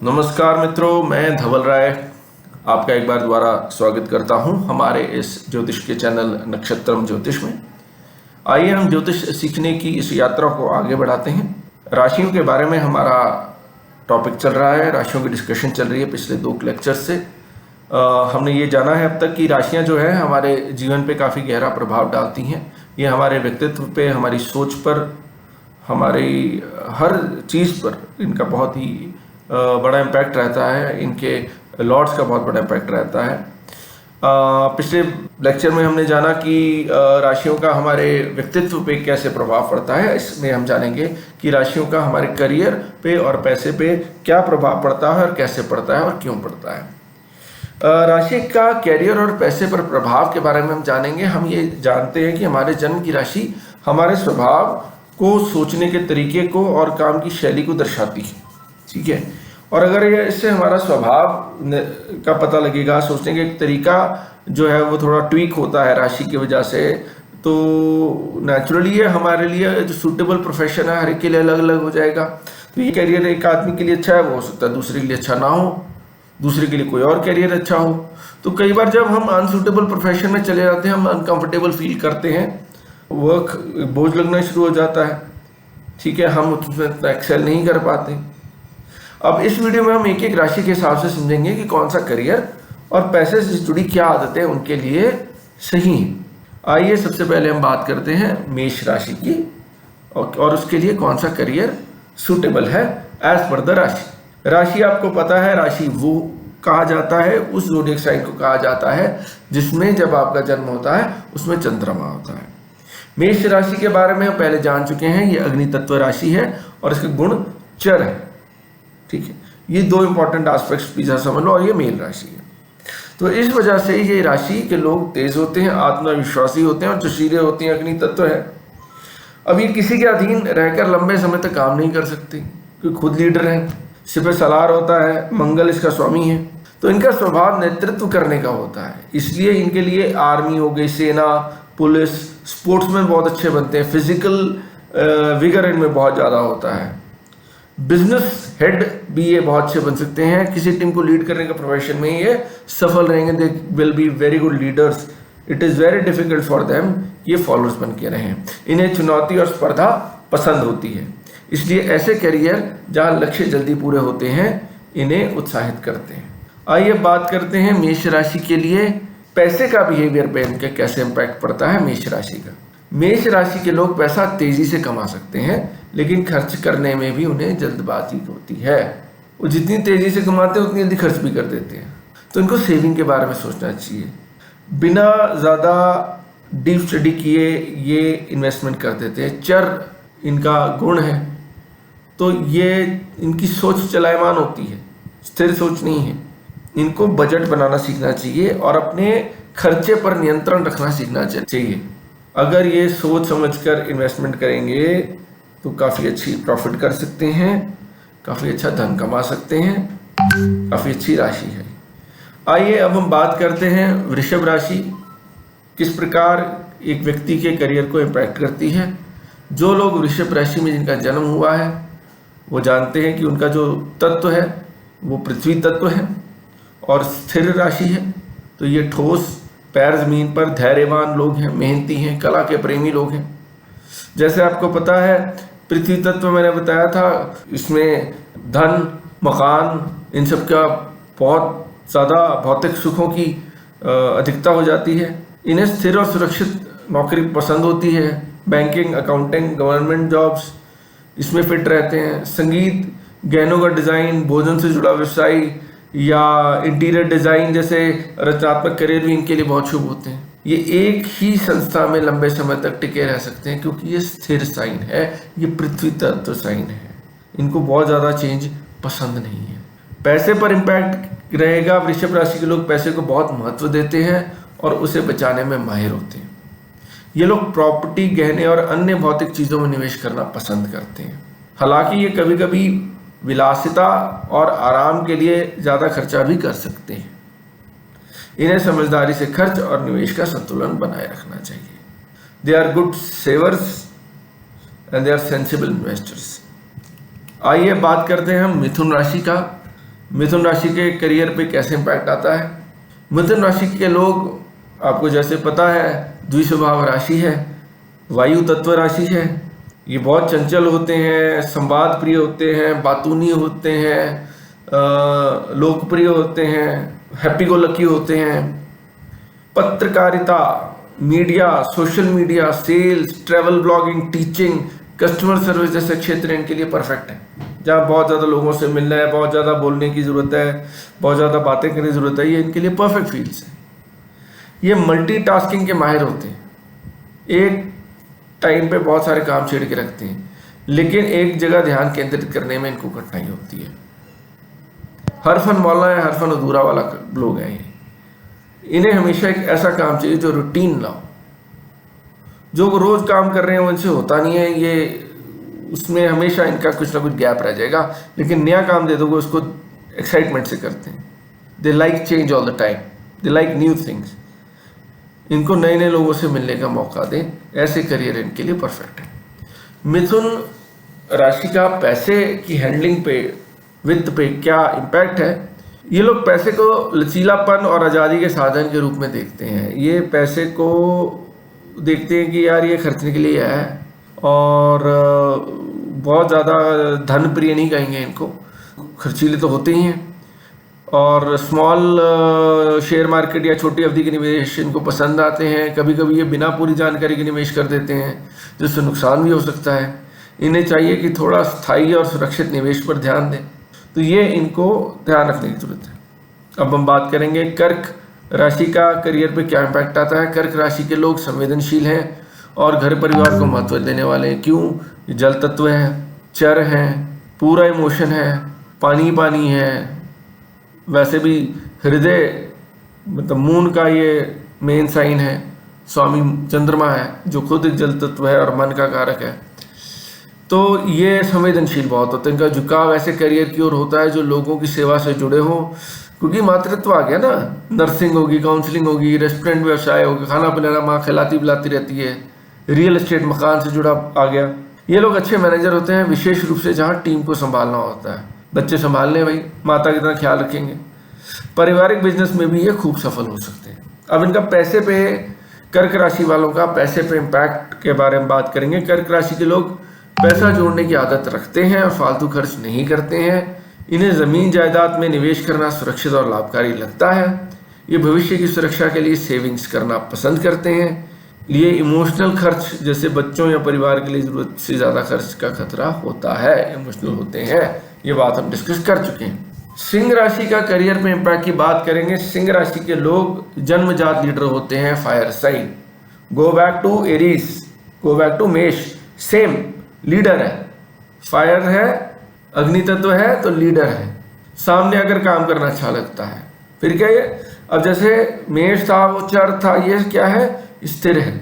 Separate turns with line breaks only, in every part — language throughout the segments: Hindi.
नमस्कार मित्रों, मैं धवल राय आपका एक बार दोबारा स्वागत करता हूं हमारे इस ज्योतिष के चैनल नक्षत्रम ज्योतिष में। आइए हम ज्योतिष सीखने की इस यात्रा को आगे बढ़ाते हैं। राशियों के बारे में हमारा टॉपिक चल रहा है, राशियों की डिस्कशन चल रही है पिछले 2 लेक्चर से। हमने ये जाना है अब तक कि राशियां जो है हमारे जीवन पे काफ़ी गहरा प्रभाव डालती हैं। ये हमारे व्यक्तित्व पे, हमारी सोच पर, हमारी हर चीज़ पर इनका बहुत ही बड़ा इम्पैक्ट रहता है। इनके लॉर्ड्स का बहुत बड़ा इम्पैक्ट रहता है। पिछले लेक्चर में हमने जाना कि राशियों का हमारे व्यक्तित्व पे कैसे प्रभाव पड़ता है। इसमें हम जानेंगे कि राशियों का हमारे करियर पे और पैसे पे क्या प्रभाव पड़ता है और कैसे पड़ता है और क्यों पड़ता है। राशि का करियर और पैसे पर प्रभाव के बारे में हम जानेंगे। हम ये जानते हैं कि हमारे जन्म की राशि हमारे स्वभाव को, सोचने के तरीके को और काम की शैली को दर्शाती है, ठीक है। और अगर ये इससे हमारा स्वभाव का पता लगेगा, सोचने का एक तरीका जो है वो थोड़ा ट्वीक होता है राशि की वजह से, तो नेचुरली ये हमारे लिए जो सूटेबल प्रोफेशन है हर एक के लिए अलग अलग हो जाएगा। तो ये करियर एक आदमी के लिए अच्छा है, वो हो सकता है दूसरे के लिए अच्छा ना हो, दूसरे के लिए कोई और करियर अच्छा हो। तो कई बार जब हम अनसूटेबल प्रोफेशन में चले जाते हैं, हम अनकंफर्टेबल फील करते हैं, वर्क बोझ लगना शुरू हो जाता है, ठीक है, हम उसमें एक्सेल नहीं कर पाते। अब इस वीडियो में हम एक एक राशि के हिसाब से समझेंगे कि कौन सा करियर और पैसे से जुड़ी क्या आदतें उनके लिए सही हैं। आइए सबसे पहले हम बात करते हैं मेष राशि की और उसके लिए कौन सा करियर सूटेबल है एज पर द राशि। राशि आपको पता है, राशि वो कहा जाता है, उस ज़ोडिएक साइन को कहा जाता है जिसमें जब आपका जन्म होता है उसमें चंद्रमा होता है। मेष राशि के बारे में हम पहले जान चुके हैं। ये अग्नि तत्व राशि है और इसके गुण चर है, ठीक है। ये 2 इंपॉर्टेंट एस्पेक्ट्स पीछे समझ लो, और ये मेल राशि है। तो इस वजह से ये राशि के लोग तेज होते हैं, आत्मविश्वासी होते हैं और जोशीले होते हैं। अग्नि तत्व है। अब ये किसी के अधीन रहकर लंबे समय तक काम नहीं कर सकते क्योंकि खुद लीडर है, सिपह सलार होता है, मंगल इसका स्वामी है। तो इनका स्वभाव नेतृत्व करने का होता है, इसलिए इनके लिए आर्मी हो गई, सेना, पुलिस, स्पोर्ट्समैन बहुत अच्छे बनते हैं। फिजिकल विगर इनमें बहुत ज़्यादा होता है। बिजनेस हेड भी ये बहुत अच्छे बन सकते हैं। किसी टीम को लीड करने के प्रोफेशन में ये सफल रहेंगे। They will be very good leaders. It is very difficult for them ये फॉलोअर्स बन के रहें। इन्हें चुनौती और स्पर्धा पसंद होती है, इसलिए ऐसे करियर जहाँ लक्ष्य जल्दी पूरे होते हैं इन्हें उत्साहित करते हैं। आइए बात करते हैं मेष राशि के लिए पैसे का बिहेवियर पे इनके कैसे इम्पैक्ट पड़ता है मेष राशि का। मेष राशि के लोग पैसा तेजी से कमा सकते हैं, लेकिन खर्च करने में भी उन्हें जल्दबाजी होती है। वो जितनी तेजी से कमाते हैं उतनी जल्दी खर्च भी कर देते हैं। तो इनको सेविंग के बारे में सोचना चाहिए। बिना ज़्यादा डीप स्टडी किए ये इन्वेस्टमेंट कर देते हैं। चर इनका गुण है, तो ये इनकी सोच चलायमान होती है, स्थिर सोच नहीं है। इनको बजट बनाना सीखना चाहिए और अपने खर्चे पर नियंत्रण रखना सीखना चाहिए। अगर ये सोच समझकर इन्वेस्टमेंट करेंगे तो काफ़ी अच्छी प्रॉफिट कर सकते हैं, काफ़ी अच्छा धन कमा सकते हैं, काफ़ी अच्छी राशि है। आइए अब हम बात करते हैं वृषभ राशि किस प्रकार एक व्यक्ति के करियर को इम्पैक्ट करती है। जो लोग वृषभ राशि में जिनका जन्म हुआ है वो जानते हैं कि उनका जो तत्व है वो पृथ्वी तत्व है और स्थिर राशि है। तो ये ठोस, पैर जमीन पर, धैर्यवान लोग हैं, मेहनती हैं, कला के प्रेमी लोग हैं। जैसे आपको पता है पृथ्वी तत्व मैंने बताया था, इसमें धन, मकान, इन सब का बहुत ज़्यादा भौतिक सुखों की अधिकता हो जाती है। इन्हें स्थिर और सुरक्षित नौकरी पसंद होती है। बैंकिंग, अकाउंटिंग, गवर्नमेंट जॉब्स इसमें फिट रहते हैं। संगीत, गहनों का डिज़ाइन, भोजन से जुड़ा व्यवसाय या इंटीरियर डिज़ाइन जैसे रचनात्मक करियर भी इनके लिए बहुत शुभ होते हैं। ये एक ही संस्था में लंबे समय तक टिके रह सकते हैं क्योंकि ये स्थिर साइन है, ये पृथ्वी तत्व साइन है। इनको बहुत ज़्यादा चेंज पसंद नहीं है। पैसे पर इम्पैक्ट रहेगा। वृषभ राशि के लोग पैसे को बहुत महत्व देते हैं और उसे बचाने में माहिर होते हैं। ये लोग प्रॉपर्टी, गहने और अन्य भौतिक चीज़ों में निवेश करना पसंद करते हैं। हालांकि ये कभी कभी विलासिता और आराम के लिए ज़्यादा खर्चा भी कर सकते हैं। इन्हें समझदारी से खर्च और निवेश का संतुलन बनाए रखना चाहिए। They are good savers and they are sensible investors. आइए बात करते हैं हम मिथुन राशि का। मिथुन राशि के करियर पे कैसे इम्पैक्ट आता है? मिथुन राशि के लोग, आपको जैसे पता है, द्विस्वभाव राशि है, वायु तत्व राशि है। ये बहुत चंचल होते हैं, संवाद प्रिय होते हैं, बातूनी होते हैं, लोकप्रिय होते हैं, हैप्पी गो लकी होते हैं। पत्रकारिता, media, social media, sales, travel blogging, teaching, customer service जैसे क्षेत्र इनके लिए परफेक्ट है। जहाँ बहुत ज़्यादा लोगों से मिलना है, बहुत ज़्यादा बोलने की ज़रूरत है, बहुत ज़्यादा बातें करने की ज़रूरत है, ये इनके लिए परफेक्ट फील्ड्स हैं। ये मल्टीटास्किंग के माहिर होते हैं, एक टाइम पे बहुत सारे काम छेड़ के रखते हैं, लेकिन एक जगह ध्यान केंद्रित करने में इनको कठिनाई होती है। हर फन मौला है, हर फन अधूरा वाला लोग हैं ये। इन्हें हमेशा एक ऐसा काम चाहिए जो रूटीन ना हो। जो वो रोज काम कर रहे हैं वो इनसे होता नहीं है, ये उसमें हमेशा इनका कुछ ना कुछ गैप रह जाएगा। लेकिन नया काम दे दोगे उसको एक्साइटमेंट से करते हैं। They like change all the time, they like new things. इनको नए नए लोगों से मिलने का मौका दें, ऐसे करियर इनके लिए परफेक्ट है। मिथुन राशि का पैसे की हैंडलिंग पे, वित्त पे क्या इम्पैक्ट है? ये लोग पैसे को लचीलापन और आज़ादी के साधन के रूप में देखते हैं। ये पैसे को देखते हैं कि यार ये खर्चने के लिए है, और बहुत ज़्यादा धन प्रिय नहीं कहेंगे इनको, खर्चीले तो होते ही हैं। और स्मॉल शेयर मार्केट या छोटी अवधि के निवेश इनको पसंद आते हैं। कभी कभी ये बिना पूरी जानकारी के निवेश कर देते हैं, जिससे नुकसान भी हो सकता है। इन्हें चाहिए कि थोड़ा स्थायी और सुरक्षित निवेश पर ध्यान दें, तो ये इनको ध्यान रखने की जरूरत है। अब हम बात करेंगे कर्क राशि का करियर पे क्या इम्पैक्ट आता है। कर्क राशि के लोग संवेदनशील हैं और घर परिवार को महत्व देने वाले हैं। क्यों? ये जल तत्व है, चर है, पूरा इमोशन है, पानी पानी है। वैसे भी हृदय मतलब मून का ये मेन साइन है, स्वामी चंद्रमा है जो खुद एक जल तत्व है और मन का कारक है। तो ये संवेदनशील बहुत होते हैं। इनका झुकाव ऐसे करियर की ओर होता है जो लोगों की सेवा से जुड़े हों, क्योंकि मातृत्व आ गया ना। नर्सिंग होगी, काउंसलिंग होगी, रेस्टोरेंट व्यवसाय होगा, खाना पिलाना, माँ खिलाती पिलाती रहती है, रियल एस्टेट मकान से जुड़ा आ गया। ये लोग अच्छे मैनेजर होते हैं, विशेष रूप से जहाँ टीम को संभालना होता है। बच्चे संभालने, भाई माता की तरह ख्याल रखेंगे। पारिवारिक बिजनेस में भी ये खूब सफल हो सकते हैं। अब इनका पैसे पे, कर्क राशि वालों का पैसे पे इम्पैक्ट के बारे में बात करेंगे। कर्क राशि के लोग पैसा जोड़ने की आदत रखते हैं और फालतू खर्च नहीं करते हैं। इन्हें ज़मीन जायदाद में निवेश करना सुरक्षित और लाभकारी लगता है। ये भविष्य की सुरक्षा के लिए सेविंग्स करना पसंद करते हैं। ये इमोशनल खर्च जैसे बच्चों या परिवार के लिए ज़रूरत से ज़्यादा खर्च का खतरा होता है, इमोशनल होते हैं। ये बात हम डिस्कस कर चुके हैं। सिंह राशि का करियर में इम्पैक्ट की बात करेंगे। सिंह राशि के लोग जन्मजात लीडर होते हैं, fire sign. Go back to Aries, go back to मेष, सेम लीडर है, फायर है, अग्नि तत्व है, तो लीडर है। सामने अगर काम करना अच्छा लगता है। फिर क्या ये, अब जैसे मेष था वो चर था, ये क्या है? स्थिर है,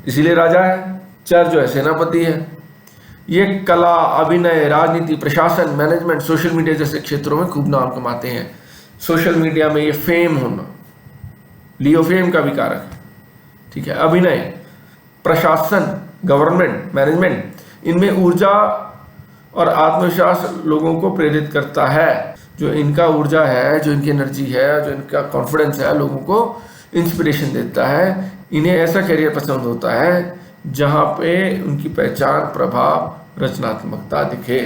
इसीलिए राजा है। चर जो है सेनापति है। ये कला, अभिनय, राजनीति, प्रशासन, मैनेजमेंट, सोशल मीडिया जैसे क्षेत्रों में खूब नाम कमाते हैं। सोशल मीडिया में ये फेम होना, लियो फेम का भी कारक है। ठीक है, अभिनय, प्रशासन, गवर्नमेंट, मैनेजमेंट, इनमें ऊर्जा और आत्मविश्वास लोगों को प्रेरित करता है। जो इनका ऊर्जा है, जो इनकी एनर्जी है, जो इनका कॉन्फिडेंस है, लोगों को इंस्पिरेशन देता है। इन्हें ऐसा करियर पसंद होता है जहाँ पे उनकी पहचान, प्रभाव, रचनात्मकता दिखे।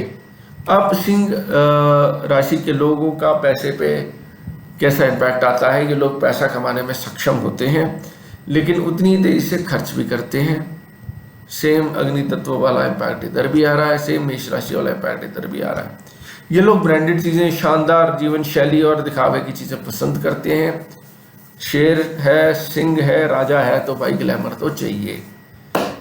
अब सिंह राशि के लोगों का पैसे पे कैसा इम्पैक्ट आता है? ये लोग पैसा कमाने में सक्षम होते हैं, लेकिन उतनी तेजी से खर्च भी करते हैं। सेम अग्नि तत्व वाला इम्पैक्ट इधर भी आ रहा है, सेम मेष राशि वाला इम्पैक्ट इधर भी आ रहा है। ये लोग ब्रांडेड चीज़ें, शानदार जीवन शैली और दिखावे की चीज़ें पसंद करते हैं। शेर है, सिंह है, राजा है, तो भाई ग्लैमर तो चाहिए।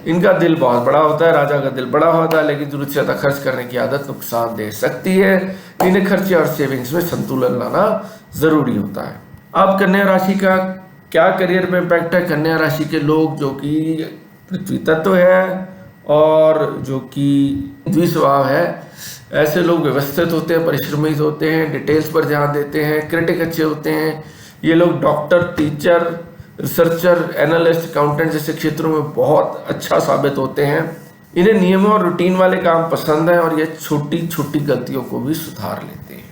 इनका दिल बहुत बड़ा होता है, राजा का दिल बड़ा होता है, लेकिन जरूरत से ज़्यादा खर्च करने की आदत नुकसान दे सकती है। इन्हें खर्चे और सेविंग्स में संतुलन लाना ज़रूरी होता है। अब कन्या राशि का क्या करियर में इम्पैक्ट है? कन्या राशि के लोग जो कि पृथ्वी तत्व है और जो कि द्विस्वभाव है, ऐसे लोग व्यवस्थित होते हैं, परिश्रमित होते हैं, डिटेल्स पर ध्यान देते हैं, क्रिटिक अच्छे होते हैं। ये लोग doctor, teacher, researcher, analyst, accountant जैसे क्षेत्रों में बहुत अच्छा साबित होते हैं। इन्हें नियमों और रूटीन वाले काम पसंद है और ये छोटी छोटी गलतियों को भी सुधार लेते हैं,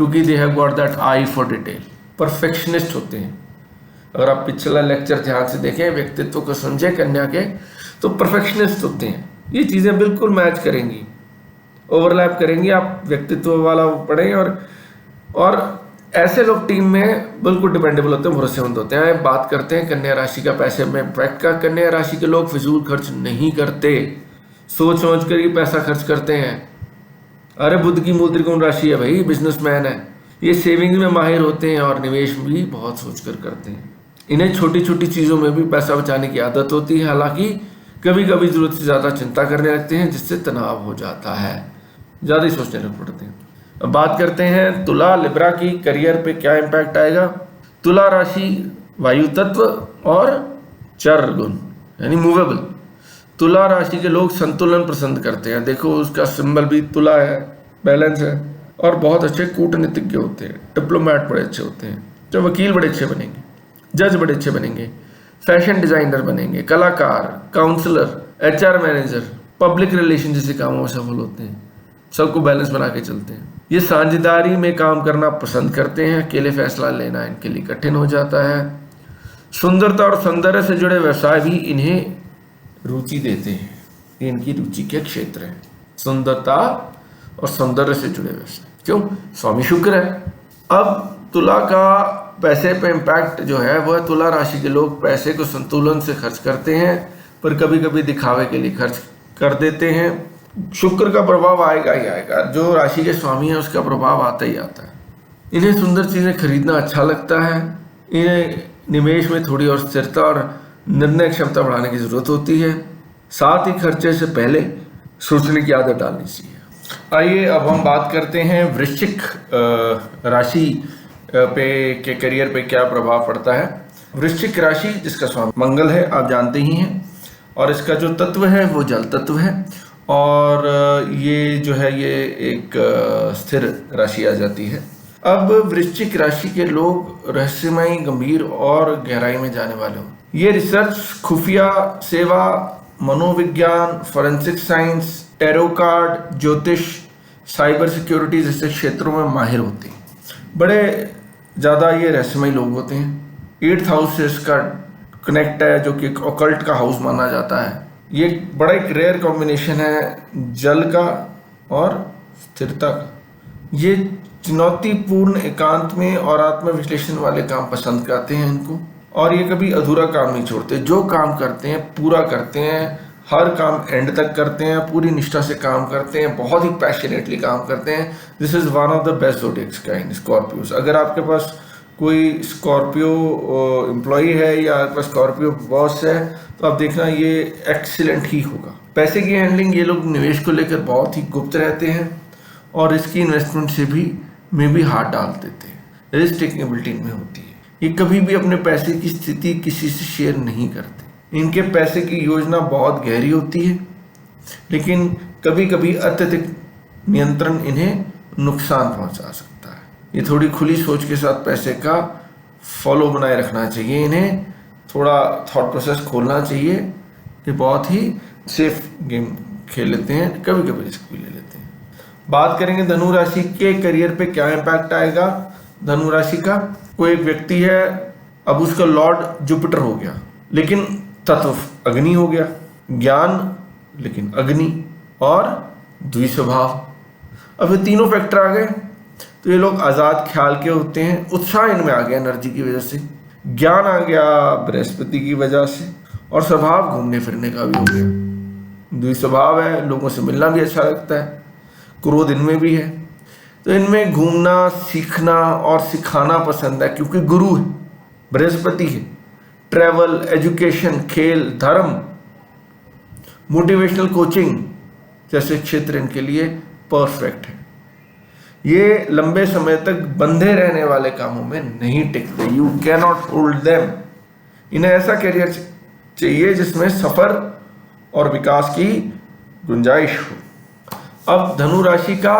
क्योंकि they have got that I for detail, perfectionist होते हैं। अगर आप पिछला लेक्चर ध्यान से देखें, व्यक्तित्व को समझे कन्या के, तो परफेक्शनिस्ट होते हैं। ये चीज़ें बिल्कुल मैच करेंगी, ओवरलैप करेंगी। आप व्यक्तित्व वाला पढ़ें और ऐसे लोग टीम में बिल्कुल डिपेंडेबल होते हैं, भरोसेमंद होते हैं। बात करते हैं कन्या राशि का पैसे में इम्पैक्ट का। कन्या राशि के लोग फिजूल खर्च नहीं करते, सोच समझ कर ही पैसा खर्च करते हैं। अरे बुध की मूल त्रिकोण राशि है भाई, बिजनेसमैन है। ये सेविंग्स में माहिर होते हैं और निवेश भी बहुत सोच कर करते हैं। इन्हें छोटी छोटी चीज़ों में भी पैसा बचाने की आदत होती है। हालांकि कभी कभी ज़रूरत से ज़्यादा चिंता करने लगते हैं, जिससे तनाव हो जाता है, ज़्यादा ही सोचने लग पड़ते हैं। अब बात करते हैं तुला लिब्रा की करियर पे क्या इम्पैक्ट आएगा। तुला राशि वायु तत्व और चर गुण यानी मूवेबल। तुला राशि के लोग संतुलन पसंद करते हैं। देखो उसका सिंबल भी तुला है, बैलेंस है। और बहुत अच्छे कूटनीतिज्ञ होते हैं, डिप्लोमेट बड़े अच्छे होते हैं, जो वकील बड़े अच्छे बनेंगे, जज बड़े अच्छे बनेंगे, फैशन डिजाइनर बनेंगे, कलाकार, counsellor, HR manager, public relation जैसे कामों में सफल होते हैं। सबको बैलेंस बना के चलते हैं। ये साझेदारी में काम करना पसंद करते हैं। अकेले फैसला लेना इनके लिए कठिन हो जाता है। सुंदरता और सौंदर्य से जुड़े व्यवसाय भी इन्हें रुचि देते हैं। ये इनकी रुचि के क्षेत्र हैं, सुंदरता और सौंदर्य से जुड़े व्यवसाय। क्यों? स्वामी शुक्र है। अब तुला का पैसे पे इम्पैक्ट जो है वह तुला राशि के लोग पैसे को संतुलन से खर्च करते हैं, पर कभी कभी दिखावे के लिए खर्च कर देते हैं। शुक्र का प्रभाव आएगा ही आएगा, जो राशि के स्वामी है उसका प्रभाव आता ही आता है। इन्हें सुंदर चीज़ें खरीदना अच्छा लगता है। इन्हें निवेश में थोड़ी और स्थिरता और निर्णय क्षमता बढ़ाने की जरूरत होती है। साथ ही खर्चे से पहले सोचने की आदत डालनी चाहिए। आइए अब हम बात करते हैं वृश्चिक राशि के करियर पे क्या प्रभाव पड़ता है। वृश्चिक राशि जिसका स्वामी मंगल है, आप जानते ही हैं, और इसका जो तत्व है वो जल तत्व है। और ये जो है ये एक स्थिर राशि आ जाती है। अब वृश्चिक राशि के लोग रहस्यमयी, गंभीर और गहराई में जाने वाले हो। ये रिसर्च, खुफिया सेवा, मनोविज्ञान, फॉरेंसिक साइंस, टैरो कार्ड, ज्योतिष, साइबर सिक्योरिटी जैसे क्षेत्रों में माहिर होते हैं। बड़े ज़्यादा ये रहस्यमयी लोग होते हैं। 8th हाउस से इसका कनेक्ट है, जो कि ऑकल्ट का हाउस माना जाता है। ये बड़ा एक रेयर कॉम्बिनेशन है जल का और स्थिरता का। ये चुनौतीपूर्ण, एकांत में और आत्मविश्लेषण वाले काम पसंद करते हैं इनको। और ये कभी अधूरा काम नहीं छोड़ते, जो काम करते हैं पूरा करते हैं, हर काम एंड तक करते हैं, पूरी निष्ठा से काम करते हैं, बहुत ही पैशनेटली काम करते हैं। This is one of the best zodiac kind, Scorpios. अगर आपके पास कोई स्कॉर्पियो एम्प्लॉई है या आपका स्कॉर्पियो बॉस है तो आप देखना ये एक्सीलेंट ही होगा। पैसे की हैंडलिंग, ये लोग निवेश को लेकर बहुत ही गुप्त रहते हैं और इसकी इन्वेस्टमेंट से भी हाथ डाल देते हैं। रिस्क टेकिंग एबिलिटी इनमें होती है। ये कभी भी अपने पैसे की स्थिति किसी से शेयर नहीं करते। इनके पैसे की योजना बहुत गहरी होती है, लेकिन कभी कभी अत्यधिक नियंत्रण इन्हें नुकसान पहुंचा सकता है। ये थोड़ी खुली सोच के साथ पैसे का फॉलो बनाए रखना चाहिए। इन्हें थोड़ा थॉट प्रोसेस खोलना चाहिए। ये बहुत ही सेफ गेम खेल लेते हैं, कभी कभी रिस्क भी ले लेते हैं। बात करेंगे धनु राशि के करियर पे क्या इम्पैक्ट आएगा। धनु राशि का कोई एक व्यक्ति है, अब उसका लॉर्ड जुपिटर हो गया, लेकिन तत्व अग्नि हो गया। ज्ञान लेकिन अग्नि और द्विस्वभाव। अब ये तीनों फैक्टर आ गए तो ये लोग आज़ाद ख्याल के होते हैं। उत्साह इनमें आ गया एनर्जी की वजह से, ज्ञान आ गया बृहस्पति की वजह से, और स्वभाव घूमने फिरने का भी हो गया। द्विस्वभाव है, लोगों से मिलना भी अच्छा लगता है, क्रोध इनमें भी है। तो इनमें घूमना, सीखना और सिखाना पसंद है, क्योंकि गुरु है, बृहस्पति है। ट्रैवल, एजुकेशन, खेल, धर्म, मोटिवेशनल कोचिंग जैसे क्षेत्र इनके लिए परफेक्ट है। ये लंबे समय तक बंधे रहने वाले कामों में नहीं टिकते। You can not hold them. इन्हें ऐसा करियर चाहिए जिसमें सफर और विकास की गुंजाइश हो। अब धनु राशि का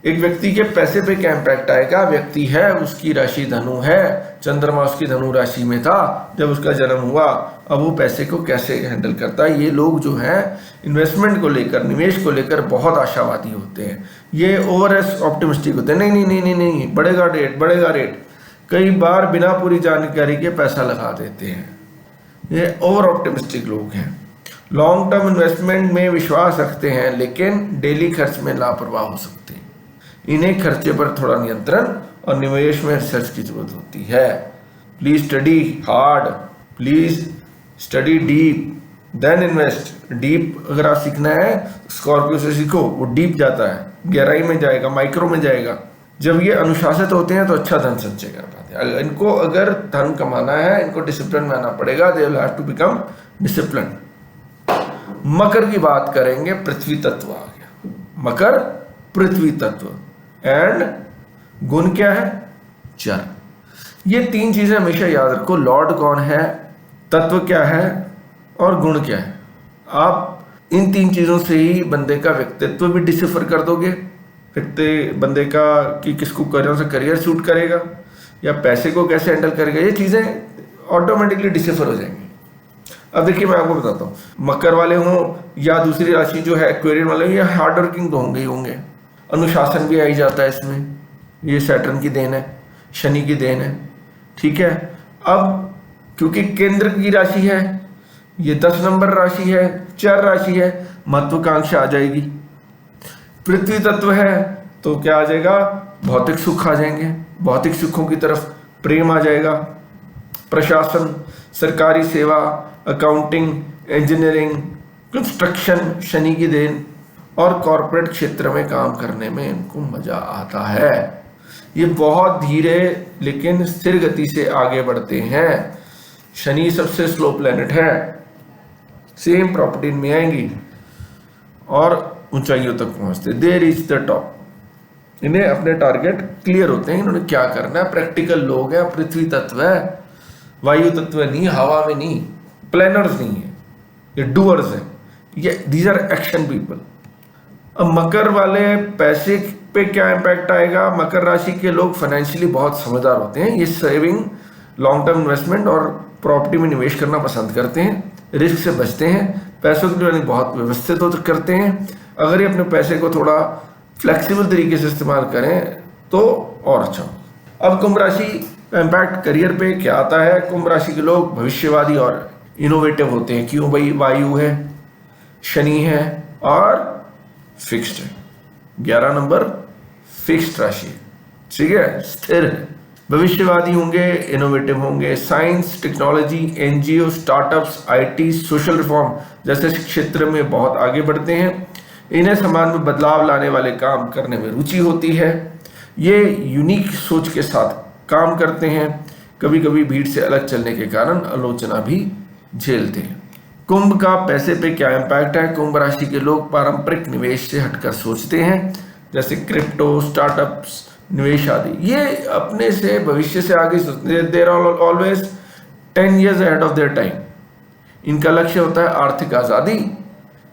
एक व्यक्ति के पैसे पे क्या इम्पैक्ट आएगा? व्यक्ति है, उसकी राशि धनु है, चंद्रमा उसकी धनु राशि में था जब उसका जन्म हुआ, अब वो पैसे को कैसे हैंडल करता है। ये लोग जो हैं इन्वेस्टमेंट को लेकर, निवेश को लेकर बहुत आशावादी होते हैं, ये ओवर ऑप्टिमिस्टिक होते हैं। नहीं नहीं नहीं नहीं नहीं, बढ़ेगा रेट, बढ़ेगा रेट। कई बार बिना पूरी जानकारी के पैसा लगा देते हैं। ये ओवर ऑप्टिमिस्टिक लोग हैं। लॉन्ग टर्म इन्वेस्टमेंट में विश्वास रखते हैं लेकिन डेली खर्च में लापरवाह हो सकते हैं। इन्हें खर्चे पर थोड़ा नियंत्रण और निवेश में रिसर्च की जरूरत होती है। Please study hard, please study deep, then invest. Deep अगर आप सीखना है स्कॉर्पियो से सीखो, वो डीप जाता है, गहराई में जाएगा, माइक्रो में जाएगा। जब ये अनुशासित होते हैं तो अच्छा धन संचय कर पाते हैं। इनको अगर धन कमाना है, इनको डिसिप्लिन में आना पड़ेगा। They will have to become discipline. मकर की बात करेंगे, पृथ्वी तत्व आ गया। मकर पृथ्वी तत्व एंड गुण क्या है? चर। ये तीन चीजें हमेशा याद रखो। लॉर्ड कौन है, तत्व क्या है और गुण क्या है। आप इन तीन चीजों से ही बंदे का व्यक्तित्व भी डिसिफर कर दोगे। बंदे का कि किसको करियर सूट करेगा या पैसे को कैसे हैंडल करेगा, ये चीजें ऑटोमेटिकली डिसिफर हो जाएंगी। अब देखिए मैं आपको बताता हूँ, मकर वाले हों या दूसरी राशि जो है एक्वेरियन वाले हों, ये हार्ड वर्किंग तो होंगे ही होंगे। अनुशासन भी आ ही जाता है इसमें। ये सैटर्न की देन है, शनि की देन है, ठीक है। अब क्योंकि केंद्र की राशि है, ये 10 नंबर राशि है, चर राशि है, महत्वाकांक्षा आ जाएगी। पृथ्वी तत्व है तो क्या आ जाएगा? भौतिक सुख आ जाएंगे, भौतिक सुखों की तरफ प्रेम आ जाएगा। प्रशासन, सरकारी सेवा, अकाउंटिंग, इंजीनियरिंग, कंस्ट्रक्शन शनि की देन, और कॉरपोरेट क्षेत्र में काम करने में इनको मजा आता है। ये बहुत धीरे लेकिन स्थिर गति से आगे बढ़ते हैं। शनि सबसे स्लो प्लेनेट है, सेम प्रॉपर्टी में आएंगी और ऊंचाइयों तक पहुंचते। They reach the top. इन्हें अपने टारगेट क्लियर होते हैं, इन्होंने क्या करना है। प्रैक्टिकल लोग हैं, पृथ्वी तत्व है, वायु तत्व नहीं, हवा में नहीं, प्लानर्स नहीं है, ये डूअर्स हैं। ये दीज आर एक्शन पीपल। अब मकर वाले पैसे पे क्या इम्पैक्ट आएगा? मकर राशि के लोग फाइनेंशियली बहुत समझदार होते हैं। ये सेविंग, लॉन्ग टर्म इन्वेस्टमेंट और प्रॉपर्टी में निवेश करना पसंद करते हैं, रिस्क से बचते हैं, पैसों की प्लानिंग बहुत व्यवस्थित करते हैं। अगर ये अपने पैसे को थोड़ा फ्लेक्सिबल तरीके से इस्तेमाल करें तो और अच्छा। अब कुंभ राशि का इम्पैक्ट करियर पे क्या आता है? कुंभ राशि के लोग भविष्यवादी और इनोवेटिव होते हैं। क्यों भाई? वायु है, शनि है और फिक्स्ड है। 11 नंबर फिक्स्ड राशि है, ठीक है, स्थिर है। भविष्यवादी होंगे, इनोवेटिव होंगे। Science, technology, NGO, startups, IT, social reform जैसे क्षेत्र में बहुत आगे बढ़ते हैं। इन्हें समाज में बदलाव लाने वाले काम करने में रुचि होती है। ये यूनिक सोच के साथ काम करते हैं। कभी कभी भीड़ से अलग चलने के कारण आलोचना भी झेलते हैं। कुंभ का पैसे पे क्या इम्पैक्ट है? कुंभ राशि के लोग पारंपरिक निवेश से हटकर सोचते हैं, जैसे क्रिप्टो, स्टार्टअप्स, निवेश आदि। ये अपने से भविष्य से आगे सोचते हैं। There are always 10 years ahead of their time। इनका लक्ष्य होता है आर्थिक आज़ादी।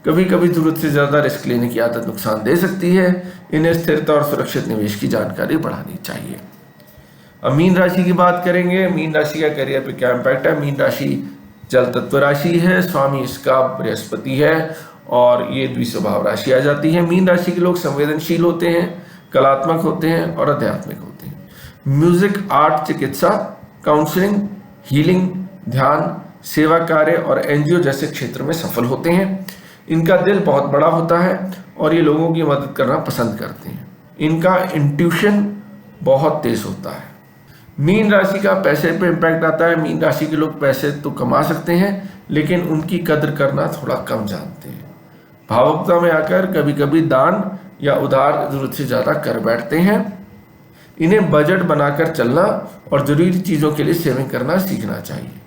कभी कभी जरूरत से ज़्यादा रिस्क लेने की आदत नुकसान दे सकती है। इन्हें स्थिरता और सुरक्षित निवेश की जानकारी बढ़ानी चाहिए। अब मीन राशि की बात करेंगे। मीन राशि का करियर पे क्या इम्पैक्ट है? मीन राशि जल तत्व राशि है, स्वामी इसका बृहस्पति है और ये द्विस्वभाव राशि आ जाती है। मीन राशि के लोग संवेदनशील होते हैं, कलात्मक होते हैं और आध्यात्मिक होते हैं। म्यूजिक, आर्ट, चिकित्सा, काउंसलिंग, हीलिंग, ध्यान, सेवा कार्य और एनजीओ जैसे क्षेत्र में सफल होते हैं। इनका दिल बहुत बड़ा होता है और ये लोगों की मदद करना पसंद करते हैं। इनका इंट्यूशन बहुत तेज होता है। मीन राशि का पैसे पे इम्पैक्ट आता है। मीन राशि के लोग पैसे तो कमा सकते हैं लेकिन उनकी कदर करना थोड़ा कम जानते हैं। भावुकता में आकर कभी कभी दान या उधार जरूरत से ज़्यादा कर बैठते हैं। इन्हें बजट बनाकर चलना और ज़रूरी चीज़ों के लिए सेविंग करना सीखना चाहिए।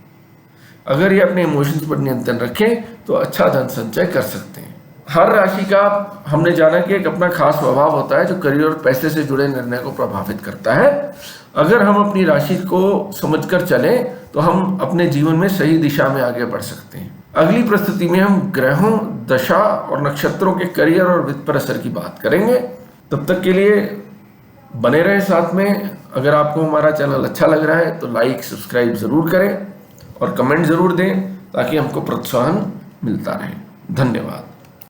अगर ये अपने इमोशंस पर नियंत्रण रखें तो अच्छा धन संचय कर सकते हैं। हर राशि का हमने जाना कि एक अपना खास स्वभाव होता है जो करियर और पैसे से जुड़े निर्णय को प्रभावित करता है। अगर हम अपनी राशि को समझकर चलें तो हम अपने जीवन में सही दिशा में आगे बढ़ सकते हैं। अगली प्रस्तुति में हम ग्रहों, दशा और नक्षत्रों के करियर और वित्त पर असर की बात करेंगे। तब तक के लिए बने रहे साथ में। अगर आपको हमारा चैनल अच्छा लग रहा है तो लाइक सब्सक्राइब ज़रूर करें और कमेंट ज़रूर दें ताकि हमको प्रोत्साहन मिलता रहे। धन्यवाद।